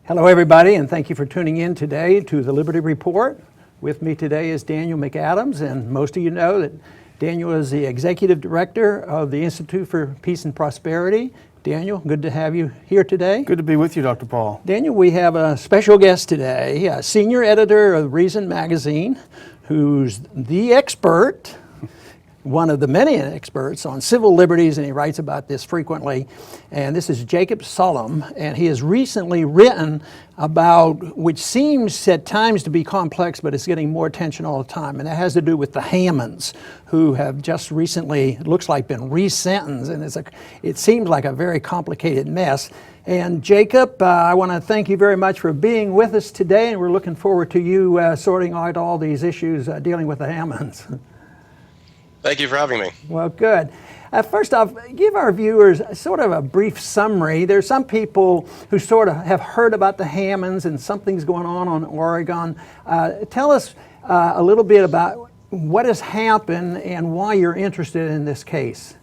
Hello, everybody, and thank you for tuning in today to the Liberty Report. With me today is Daniel McAdams, and most of you know that Daniel is the Executive Director of the Institute for Peace and Prosperity. Daniel, good to have you here today. Good to be with you, Dr. Paul. Daniel, we have a special guest today, a senior editor of Reason Magazine, who's the expert, one of the many experts on civil liberties, and he writes about this frequently. And this is Jacob Sullum, and he has recently written about, which seems at times to be complex, but it's getting more attention all the time, and that has to do with the Hammonds, who have just recently, it looks like, been resentenced, and it seems like a very complicated mess. And Jacob, I want to thank you very much for being with us today, and we're looking forward to you sorting out all these issues dealing with the Hammonds. Thank you for having me. Well, good. First off, give our viewers sort of a brief summary. There's some people who sort of have heard about the Hammonds and something's going on in Oregon. Tell us a little bit about what has happened and why you're interested in this case.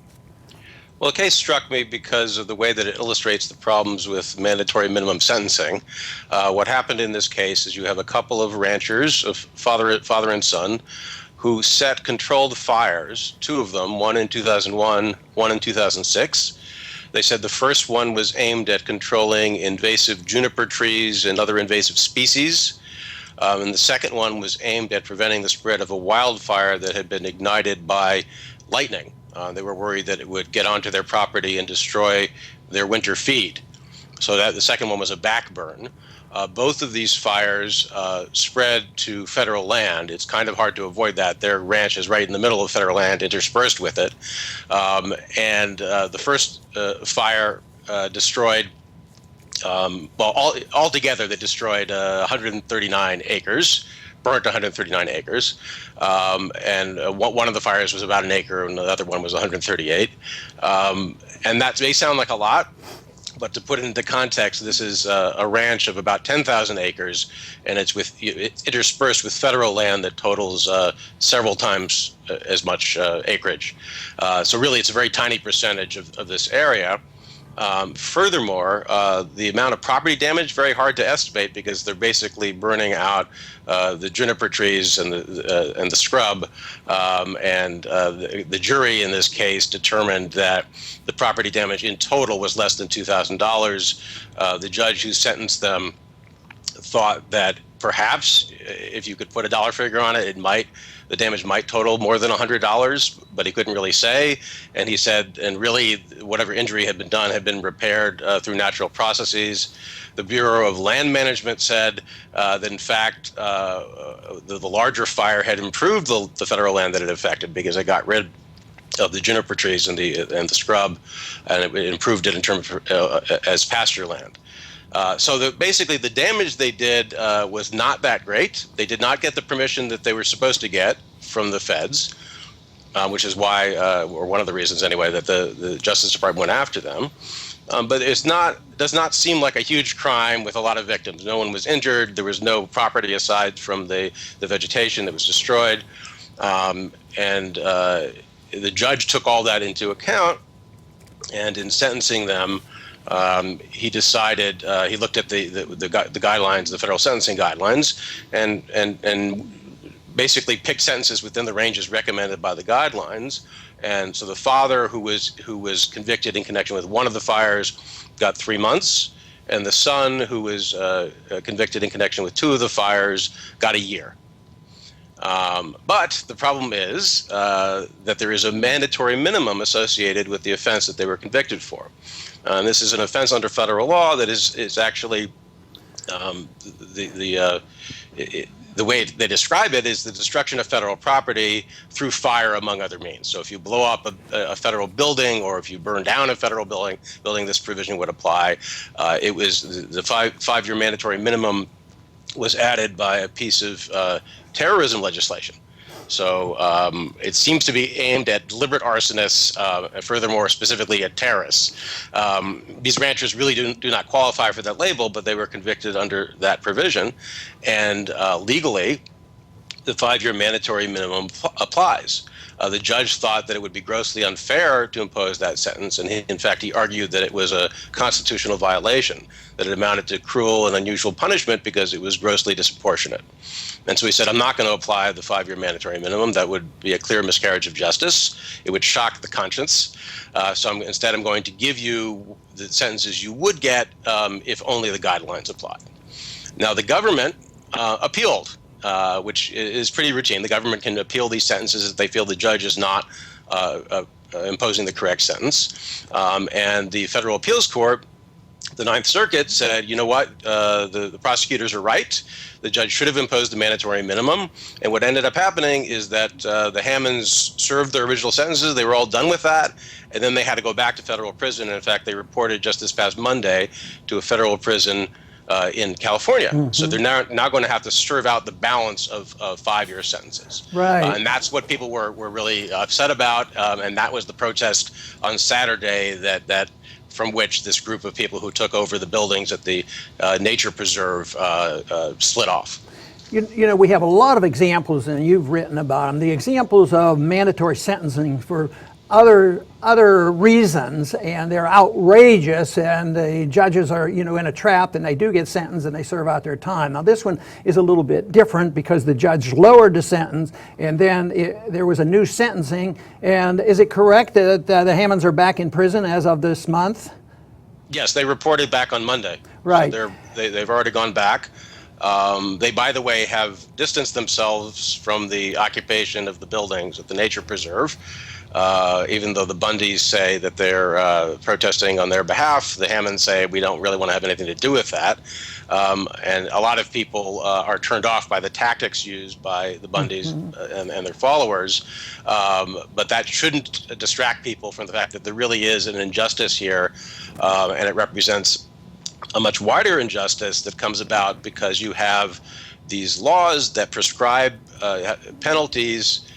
Well, the case struck me because of the way that it illustrates the problems with mandatory minimum sentencing. What happened in this case is you have a couple of ranchers, of father and son, who set controlled fires, two of them, one in 2001, one in 2006. They said the first one was aimed at controlling invasive juniper trees and other invasive species. And the second one was aimed at preventing the spread of a wildfire that had been ignited by lightning. They were worried that it would get onto their property and destroy their winter feed. So that the second one was a backburn. Both of these fires spread to federal land. It's kind of hard to avoid that. Their ranch is right in the middle of federal land, interspersed with it. The first fire destroyed, altogether they destroyed 139 acres, burnt 139 acres. One of the fires was about an acre and the other one was 138. And that may sound like a lot, but to put it into context, this is a ranch of about 10,000 acres, and it's interspersed with federal land that totals several times as much acreage. So really, it's a very tiny percentage of this area. Furthermore, the amount of property damage, very hard to estimate because they're basically burning out the juniper trees and the scrub. The jury in this case determined that the property damage in total was less than $2,000. The judge who sentenced them thought that perhaps, if you could put a dollar figure on it, the damage might total more than $100, but he couldn't really say. And he said, and really, whatever injury had been done had been repaired through natural processes. The Bureau of Land Management said that, in fact, the larger fire had improved the federal land that it affected because it got rid of the juniper trees and the scrub, and it improved it in terms of as pasture land. So basically the damage they did was not that great. They did not get the permission that they were supposed to get from the feds, which is why, or one of the reasons anyway, that the Justice Department went after them. But does not seem like a huge crime with a lot of victims. No one was injured. There was no property aside from the vegetation that was destroyed. The judge took all that into account, and in sentencing them, he decided, he looked at the guidelines, the federal sentencing guidelines, and basically picked sentences within the ranges recommended by the guidelines. And so the father, who was convicted in connection with one of the fires, got 3 months, and the son, who was convicted in connection with two of the fires, got a year. But the problem is that there is a mandatory minimum associated with the offense that they were convicted for. And this is an offense under federal law that is actually the way they describe it is the destruction of federal property through fire, among other means. So if you blow up a federal building, or if you burn down a federal building, this provision would apply. It was the five-year mandatory minimum was added by a piece of terrorism legislation. So it seems to be aimed at deliberate arsonists, and furthermore, specifically at terrorists. These ranchers really do not qualify for that label, but they were convicted under that provision. And legally, the 5-year mandatory minimum applies. The judge thought that it would be grossly unfair to impose that sentence, and in fact, he argued that it was a constitutional violation, that it amounted to cruel and unusual punishment because it was grossly disproportionate. And so he said, I'm not going to apply the 5-year mandatory minimum. That would be a clear miscarriage of justice. It would shock the conscience. Instead, I'm going to give you the sentences you would get if only the guidelines apply. Now, the government appealed, which is pretty routine. The government can appeal these sentences if they feel the judge is not imposing the correct sentence. And the Federal Appeals Court, the Ninth Circuit, said, you know what, the prosecutors are right. The judge should have imposed the mandatory minimum. And what ended up happening is that the Hammonds served their original sentences. They were all done with that. And then they had to go back to federal prison. And in fact, they reported just this past Monday to a federal prison in California. Mm-hmm. So they're now going to have to serve out the balance of 5-year sentences. Right. And that's what people were really upset about. And that was the protest on Saturday that from which this group of people who took over the buildings at the nature preserve slid off. You know, we have a lot of examples, and you've written about them, the examples of mandatory sentencing for other reasons, and they're outrageous, and the judges are, you know, in a trap, and they do get sentenced and they serve out their time. Now, this one is a little bit different because the judge lowered the sentence, and then there was a new sentencing. And is it correct that the Hammonds are back in prison as of this month? Yes, they reported back on Monday. Right. So they've already gone back. They, by the way, have distanced themselves from the occupation of the buildings at the nature preserve. Even though the Bundys say that they're protesting on their behalf, the Hammonds say we don't really want to have anything to do with that. And a lot of people are turned off by the tactics used by the Bundys and their followers. But that shouldn't distract people from the fact that there really is an injustice here, and it represents a much wider injustice that comes about because you have these laws that prescribe penalties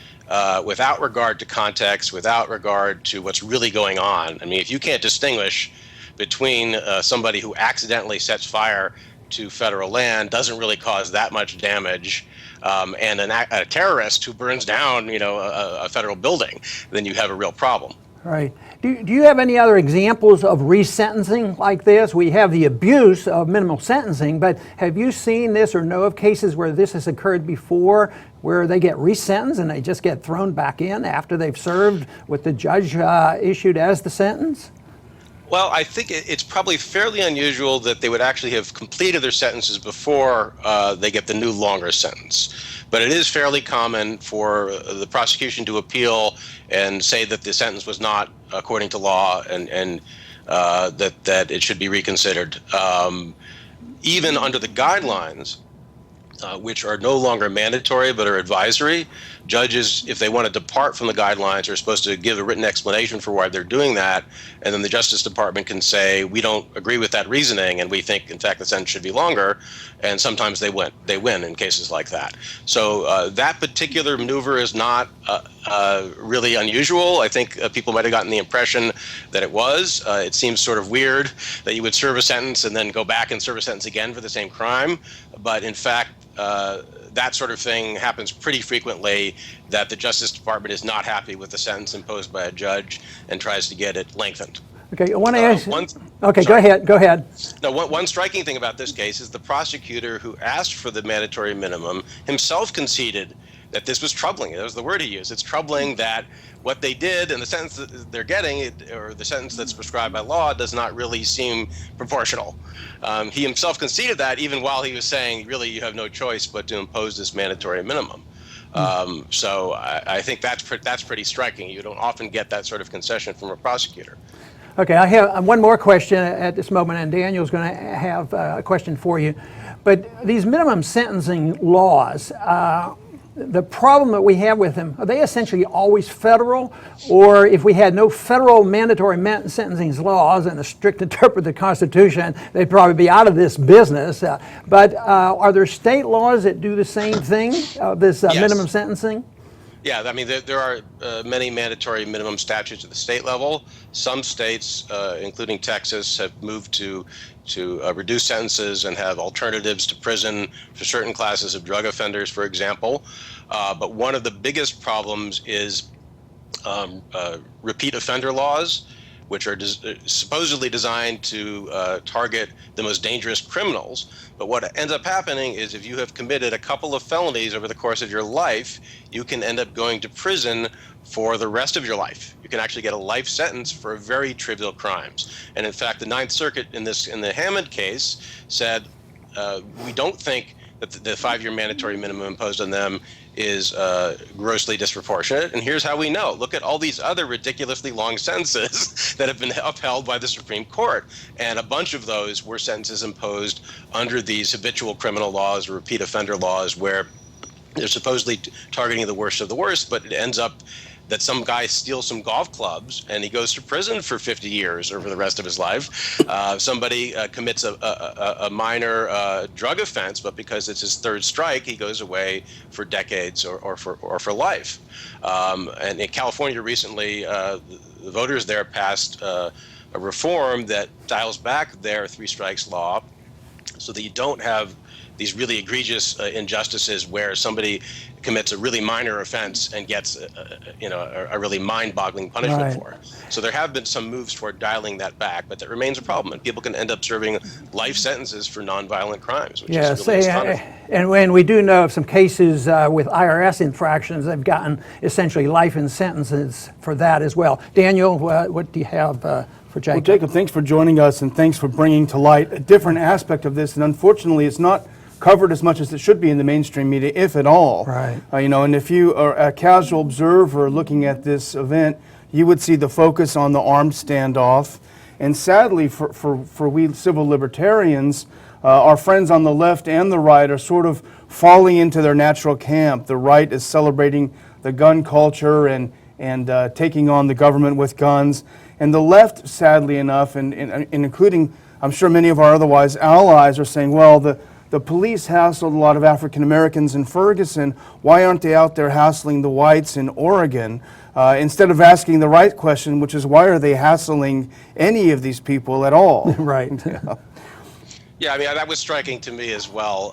without regard to context, without regard to what's really going on. I mean, if you can't distinguish between somebody who accidentally sets fire to federal land, doesn't really cause that much damage, and a terrorist who burns down, you know, a federal building, then you have a real problem. Right. Do you have any other examples of resentencing like this? We have the abuse of minimal sentencing, but have you seen this or know of cases where this has occurred before, where they get resentenced and they just get thrown back in after they've served what the judge issued as the sentence? Well, I think it's probably fairly unusual that they would actually have completed their sentences before they get the new longer sentence. But it is fairly common for the prosecution to appeal and say that the sentence was not according to law and that it should be reconsidered. Even under the guidelines, which are no longer mandatory but are advisory, judges, if they want to depart from the guidelines, are supposed to give a written explanation for why they're doing that, and then the Justice Department can say, we don't agree with that reasoning, and we think, in fact, the sentence should be longer, and sometimes they win in cases like that. So that particular maneuver is not really unusual. I think people might have gotten the impression that it was. It seems sort of weird that you would serve a sentence and then go back and serve a sentence again for the same crime, but in fact, that sort of thing happens pretty frequently, that the Justice Department is not happy with the sentence imposed by a judge and tries to get it lengthened. Okay, I want to ask. Okay, go ahead. No, one striking thing about this case is the prosecutor who asked for the mandatory minimum himself conceded that this was troubling. That was the word he used. It's troubling that what they did and the sentence that they're getting, or the sentence that's prescribed by law, does not really seem proportional. He himself conceded that even while he was saying, really, you have no choice but to impose this mandatory minimum. So I think that's pretty striking. You don't often get that sort of concession from a prosecutor. Okay, I have one more question at this moment, and Daniel's going to have a question for you. But these minimum sentencing laws, the problem that we have with them, are they essentially always federal? Or if we had no federal mandatory sentencing laws and a strict interpret the Constitution, they'd probably be out of this business. But are there state laws that do the same thing, this Yes. minimum sentencing? Yeah, I mean, there are many mandatory minimum statutes at the state level. Some states, including Texas, have moved to reduce sentences and have alternatives to prison for certain classes of drug offenders, for example. But one of the biggest problems is repeat offender laws, which are supposedly designed to target the most dangerous criminals. But what ends up happening is if you have committed a couple of felonies over the course of your life, you can end up going to prison for the rest of your life. You can actually get a life sentence for very trivial crimes. And in fact, the Ninth Circuit in the Hammond case said, we don't think that the 5-year mandatory minimum imposed on them is grossly disproportionate. And here's how we know. Look at all these other ridiculously long sentences that have been upheld by the Supreme Court. And a bunch of those were sentences imposed under these habitual criminal laws or repeat offender laws where they're supposedly targeting the worst of the worst, but it ends up that some guy steals some golf clubs and he goes to prison for 50 years over the rest of his life. Somebody commits a minor drug offense, but because it's his third strike, he goes away for decades or for life. And in California recently, the voters there passed a reform that dials back their 3 strikes law so that you don't have these really egregious injustices where somebody commits a really minor offense and gets a really mind-boggling punishment for it. So there have been some moves toward dialing that back, but that remains a problem, and people can end up serving life sentences for nonviolent crimes, which is really astonishing. And when we do know of some cases with IRS infractions, they've gotten essentially life in sentences for that as well. Daniel, what do you have for Jacob? Well, Jacob, thanks for joining us, and thanks for bringing to light a different aspect of this. And unfortunately, it's not covered as much as it should be in the mainstream media, if at all. Right. And if you are a casual observer looking at this event, you would see the focus on the armed standoff. And sadly, for we civil libertarians, our friends on the left and the right are sort of falling into their natural camp. The right is celebrating the gun culture and taking on the government with guns. And the left, sadly enough, and including, I'm sure many of our otherwise allies, are saying, well, the police hassled a lot of African Americans in Ferguson. Why aren't they out there hassling the whites in Oregon? Instead of asking the right question, which is why are they hassling any of these people at all? Right. Yeah, I mean, that was striking to me as well.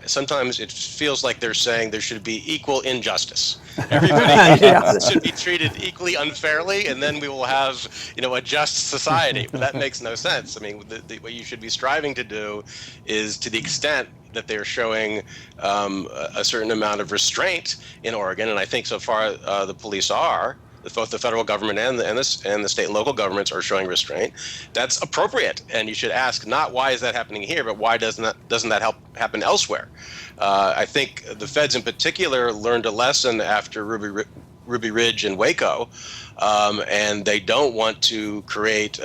Sometimes it feels like they're saying there should be equal injustice. Everybody should be treated equally unfairly, and then we will have, a just society. But that makes no sense. I mean, what you should be striving to do is, to the extent that they're showing a certain amount of restraint in Oregon, and I think so far the police are, both the federal government and the state and local governments are showing restraint. That's appropriate, and you should ask not why is that happening here, but why doesn't that happen elsewhere? I think the feds in particular learned a lesson after Ruby Ridge and Waco, and they don't want to create,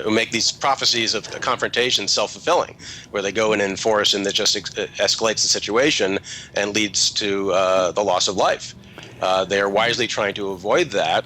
make these prophecies of confrontation self-fulfilling, where they go in and enforce and that just escalates the situation and leads to the loss of life. They are wisely trying to avoid that.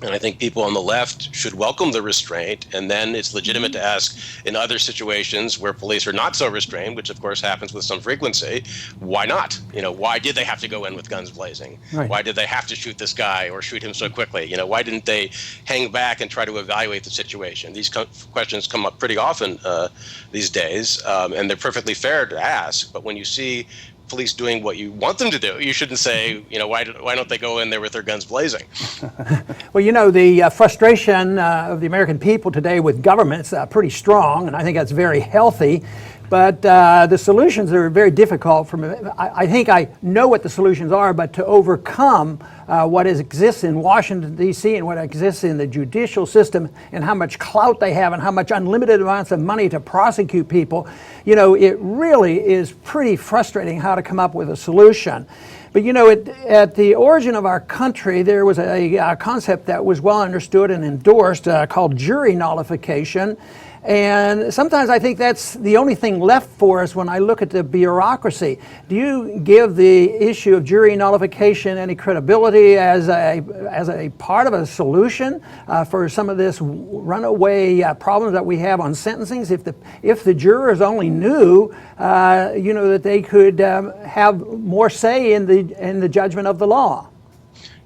And I think people on the left should welcome the restraint, and then it's legitimate to ask in other situations where police are not so restrained, which of course happens with some frequency, why not? Why did they have to go in with guns blazing? Right. Why did they have to shoot this guy or shoot him so quickly? Why didn't they hang back and try to evaluate the situation? These questions come up pretty often these days, and they're perfectly fair to ask, but when you see police doing what you want them to do, you shouldn't say, why don't they go in there with their guns blazing? Well, the frustration of the American people today with government's pretty strong, and I think that's very healthy. But the solutions are very difficult for me. I think I know what the solutions are, but to overcome what exists in Washington, D.C. and what exists in the judicial system and how much clout they have and how much unlimited amounts of money to prosecute people, it really is pretty frustrating how to come up with a solution. But at the origin of our country, there was a concept that was well understood and endorsed called jury nullification. And sometimes I think that's the only thing left for us when I look at the bureaucracy. Do you give the issue of jury nullification any credibility as a part of a solution for some of this runaway problems that we have on sentencing? If the jurors only knew, that they could have more say in the judgment of the law.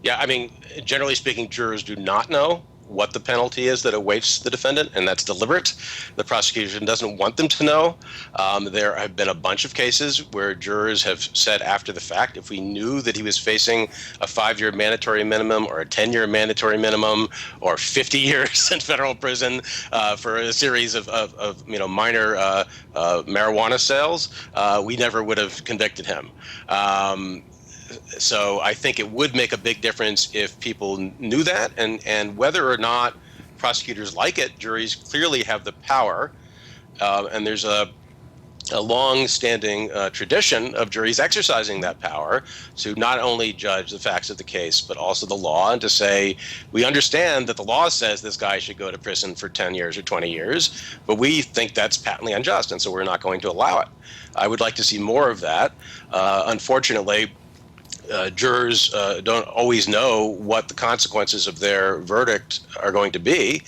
Yeah, I mean, generally speaking, jurors do not know what the penalty is that awaits the defendant, and that's deliberate. The prosecution doesn't want them to know. There have been a bunch of cases where jurors have said after the fact, if we knew that he was facing a 5-year mandatory minimum or a 10-year mandatory minimum or 50 years in federal prison for a series of minor marijuana sales, we never would have convicted him. So I think it would make a big difference if people knew that, and whether or not prosecutors like it, juries clearly have the power, and there's a long-standing tradition of juries exercising that power to not only judge the facts of the case, but also the law, and to say, we understand that the law says this guy should go to prison for 10 years or 20 years, but we think that's patently unjust, and so we're not going to allow it. I would like to see more of that. Unfortunately, jurors don't always know what the consequences of their verdict are going to be,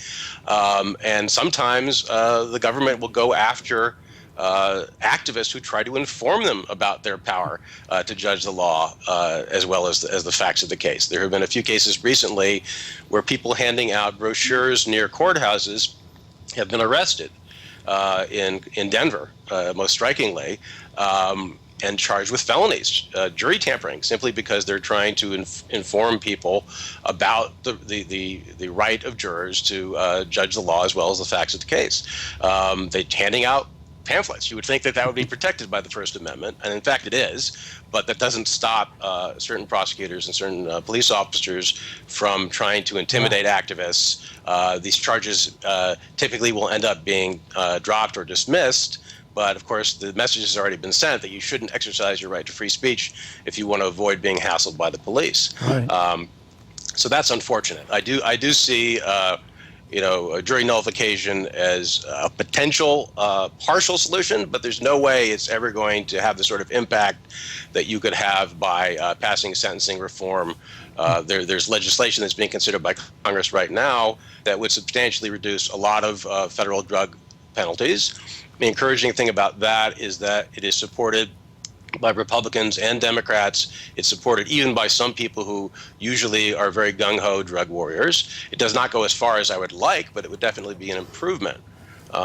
and sometimes the government will go after activists who try to inform them about their power to judge the law as well as the facts of the case. There have been a few cases recently where people handing out brochures near courthouses have been arrested in Denver, most strikingly, and charged with felonies, jury tampering, simply because they're trying to inform people about the right of jurors to judge the law as well as the facts of the case. They're handing out pamphlets. You would think that would be protected by the First Amendment, and in fact it is, but that doesn't stop certain prosecutors and certain police officers from trying to intimidate activists. These charges typically will end up being dropped or dismissed, but of course the message has already been sent that you shouldn't exercise your right to free speech if you want to avoid being hassled by the police. Right. So that's unfortunate. I do see a jury nullification as a potential partial solution, but there's no way it's ever going to have the sort of impact that you could have by passing sentencing reform. There's legislation that's being considered by Congress right now that would substantially reduce a lot of federal drug penalties. The encouraging thing about that is that it is supported by Republicans and Democrats. It's supported even by some people who usually are very gung-ho drug warriors. It does not go as far as I would like, but it would definitely be an improvement.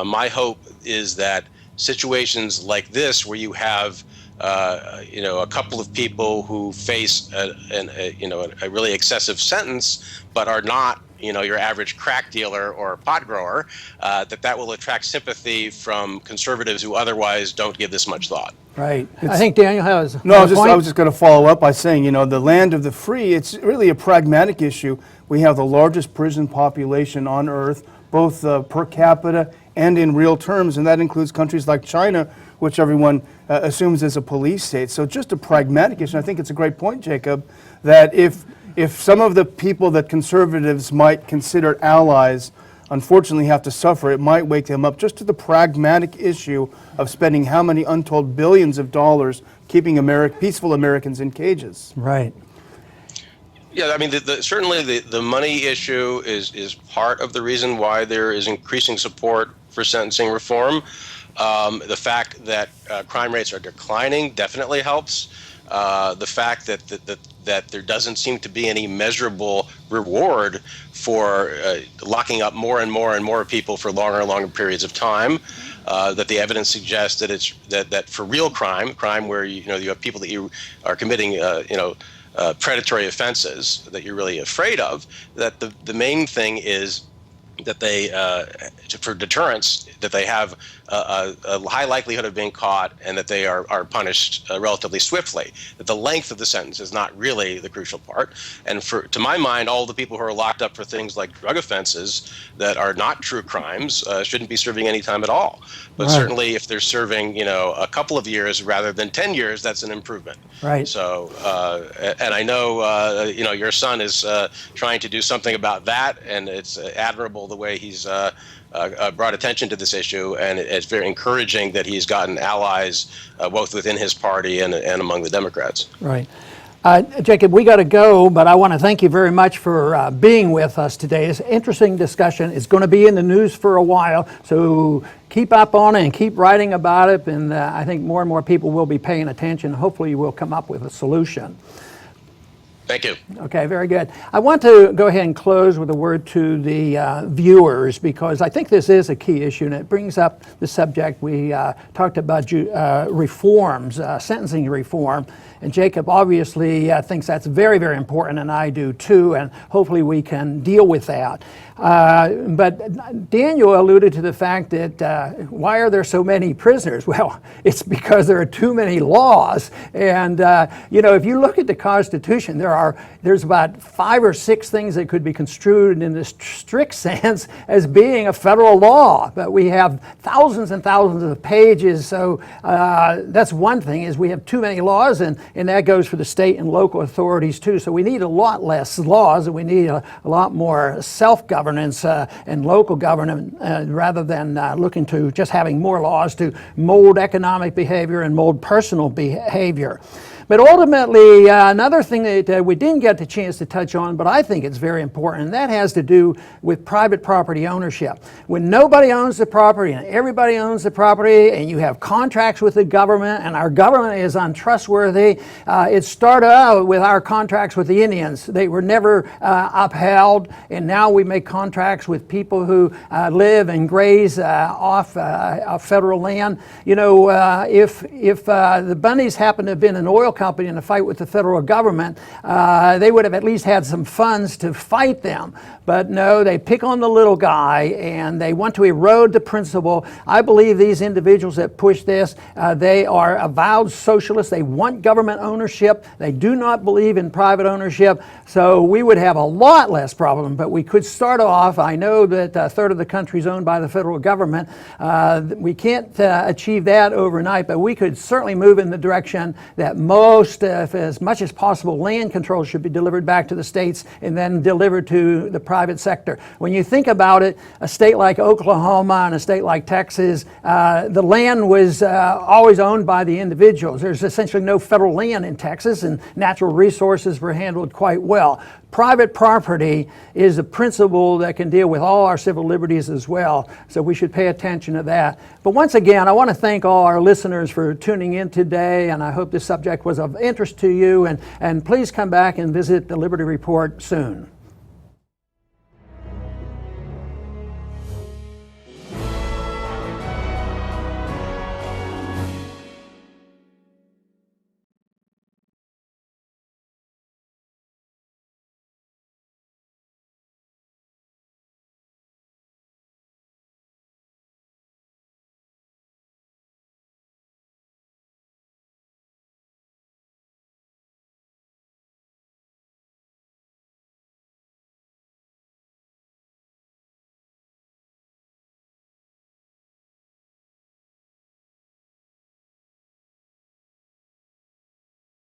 My hope is that situations like this, where you have a couple of people who face a really excessive sentence, but are not your average crack dealer or pot grower, that will attract sympathy from conservatives who otherwise don't give this much thought. Right. I think Daniel has a I point. was just going to follow up by saying, the land of the free, it's really a pragmatic issue. We have the largest prison population on earth, both per capita and in real terms, and that includes countries like China, which everyone assumes is a police state. So just a pragmatic issue. I think it's a great point, Jacob, that if some of the people that conservatives might consider allies unfortunately have to suffer, it might wake them up just to the pragmatic issue of spending how many untold billions of dollars keeping peaceful Americans in cages. Right. Yeah, I mean, certainly the money issue is part of the reason why there is increasing support for sentencing reform. The fact that crime rates are declining definitely helps. The fact that there doesn't seem to be any measurable reward for locking up more and more and more people for longer and longer periods of time. That the evidence suggests that that for real crime where you have people that you are committing predatory offenses that you're really afraid of, that the main thing is that they, for deterrence, that they have a high likelihood of being caught and that they are punished relatively swiftly. That the length of the sentence is not really the crucial part. And to my mind, all the people who are locked up for things like drug offenses that are not true crimes shouldn't be serving any time at all. But right. Certainly if they're serving, a couple of years rather than 10 years, that's an improvement. Right. So, and I know, your son is trying to do something about that, and it's admirable the way he's brought attention to this issue, and it's very encouraging that he's gotten allies both within his party and among the Democrats. Right. Jacob, we got to go, but I want to thank you very much for being with us today. It's an interesting discussion. It's going to be in the news for a while, so keep up on it and keep writing about it, and I think more and more people will be paying attention. Hopefully we'll come up with a solution. Thank you. Okay, very good. I want to go ahead and close with a word to the viewers, because I think this is a key issue, and it brings up the subject we talked about, reforms, sentencing reform. And Jacob obviously thinks that's very, very important, and I do too, and hopefully we can deal with that. But Daniel alluded to the fact that why are there so many prisoners? Well, it's because there are too many laws. And you know, if you look at the Constitution, there's about 5 or 6 things that could be construed in this strict sense as being a federal law. But we have thousands and thousands of pages, so that's one thing, is we have too many laws, and that goes for the state and local authorities too. So we need a lot less laws, and we need a lot more self-governance and local government rather than looking to just having more laws to mold economic behavior and mold personal behavior. But ultimately, another thing that we didn't get the chance to touch on, but I think it's very important, and that has to do with private property ownership. When nobody owns the property and everybody owns the property, and you have contracts with the government, and our government is untrustworthy, it started out with our contracts with the Indians. They were never upheld, and now we make contracts with people who live and graze off federal land. You know, if the Bundys happened to have been an oil company in a fight with the federal government, they would have at least had some funds to fight them. But no, they pick on the little guy, and they want to erode the principle. I believe these individuals that push this, they are avowed socialists. They want government ownership. They do not believe in private ownership. So we would have a lot less problem, but we could start off. I know that a third of the country is owned by the federal government. We can't achieve that overnight, but we could certainly move in the direction that most, as much as possible, land control should be delivered back to the states and then delivered to the private sector. When you think about it, a state like Oklahoma and a state like Texas, the land was always owned by the individuals. There's essentially no federal land in Texas, and natural resources were handled quite well. Private property is a principle that can deal with all our civil liberties as well, so we should pay attention to that. But once again, I want to thank all our listeners for tuning in today, and I hope this subject was of interest to you, and please come back and visit the Liberty Report soon.